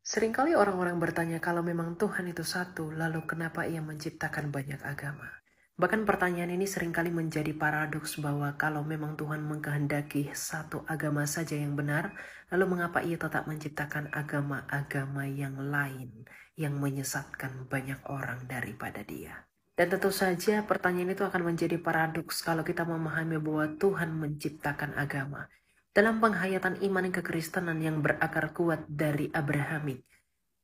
Seringkali orang-orang bertanya kalau memang Tuhan itu satu, lalu kenapa ia menciptakan banyak agama? Bahkan pertanyaan ini seringkali menjadi paradoks bahwa kalau memang Tuhan mengkehendaki satu agama saja yang benar, lalu mengapa ia tetap menciptakan agama-agama yang lain yang menyesatkan banyak orang daripada dia? Dan tentu saja pertanyaan itu akan menjadi paradoks kalau kita memahami bahwa Tuhan menciptakan agama. Dalam penghayatan iman kekristenan yang berakar kuat dari Abrahamik,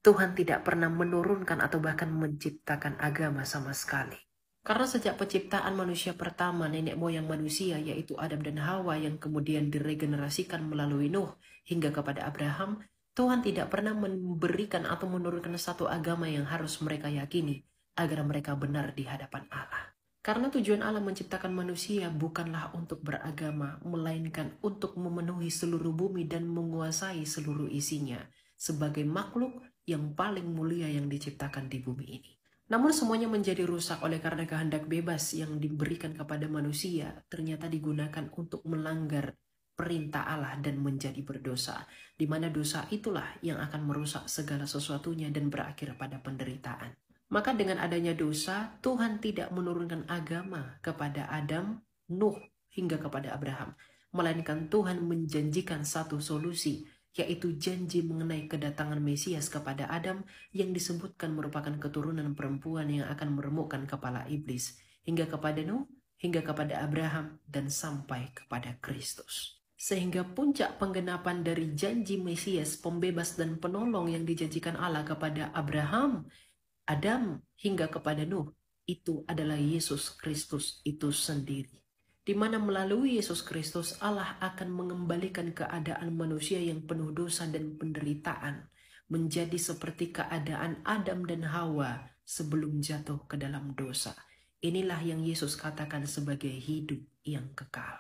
Tuhan tidak pernah menurunkan atau bahkan menciptakan agama sama sekali. Karena sejak penciptaan manusia pertama, nenek moyang manusia yaitu Adam dan Hawa yang kemudian diregenerasikan melalui Nuh hingga kepada Abraham, Tuhan tidak pernah memberikan atau menurunkan satu agama yang harus mereka yakini agar mereka benar di hadapan Allah. Karena tujuan Allah menciptakan manusia bukanlah untuk beragama, melainkan untuk memenuhi seluruh bumi dan menguasai seluruh isinya sebagai makhluk yang paling mulia yang diciptakan di bumi ini. Namun semuanya menjadi rusak oleh karena kehendak bebas yang diberikan kepada manusia ternyata digunakan untuk melanggar perintah Allah dan menjadi berdosa, di mana dosa itulah yang akan merusak segala sesuatunya dan berakhir pada penderitaan. Maka dengan adanya dosa, Tuhan tidak menurunkan agama kepada Adam, Nuh, hingga kepada Abraham. Melainkan Tuhan menjanjikan satu solusi, yaitu janji mengenai kedatangan Mesias kepada Adam yang disebutkan merupakan keturunan perempuan yang akan meremukkan kepala iblis, hingga kepada Nuh, hingga kepada Abraham, dan sampai kepada Kristus. Sehingga puncak penggenapan dari janji Mesias, pembebas dan penolong yang dijanjikan Allah kepada Abraham, Adam, hingga kepada Nuh, itu adalah Yesus Kristus itu sendiri. Di mana melalui Yesus Kristus Allah akan mengembalikan keadaan manusia yang penuh dosa dan penderitaan menjadi seperti keadaan Adam dan Hawa sebelum jatuh ke dalam dosa. Inilah yang Yesus katakan sebagai hidup yang kekal.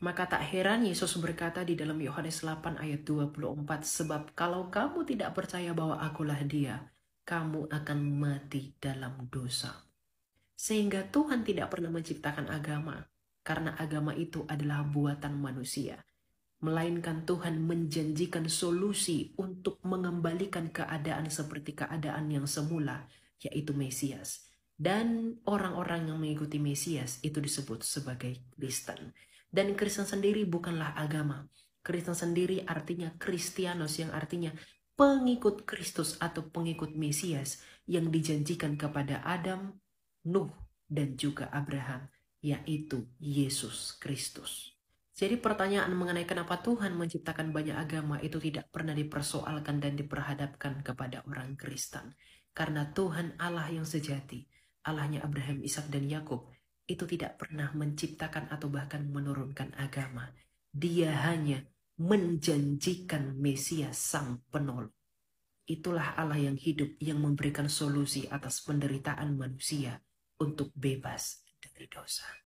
Maka tak heran Yesus berkata di dalam Yohanes 8 ayat 24, sebab kalau kamu tidak percaya bahwa akulah dia, kamu akan mati dalam dosa. Sehingga Tuhan tidak pernah menciptakan agama, karena agama itu adalah buatan manusia. Melainkan Tuhan menjanjikan solusi untuk mengembalikan keadaan seperti keadaan yang semula, yaitu Mesias. Dan orang-orang yang mengikuti Mesias itu disebut sebagai Kristen. Dan Kristen sendiri bukanlah agama. Kristen sendiri artinya Kristianos, yang artinya pengikut Kristus atau pengikut Mesias yang dijanjikan kepada Adam, Nuh, dan juga Abraham, yaitu Yesus Kristus. Jadi pertanyaan mengenai kenapa Tuhan menciptakan banyak agama itu tidak pernah dipersoalkan dan diperhadapkan kepada orang Kristen. Karena Tuhan Allah yang sejati, Allahnya Abraham, Ishak, dan Yakub, itu tidak pernah menciptakan atau bahkan menurunkan agama. Dia hanya menjanjikan Mesias sang penolong. Itulah Allah yang hidup, yang memberikan solusi atas penderitaan manusia untuk bebas dari dosa.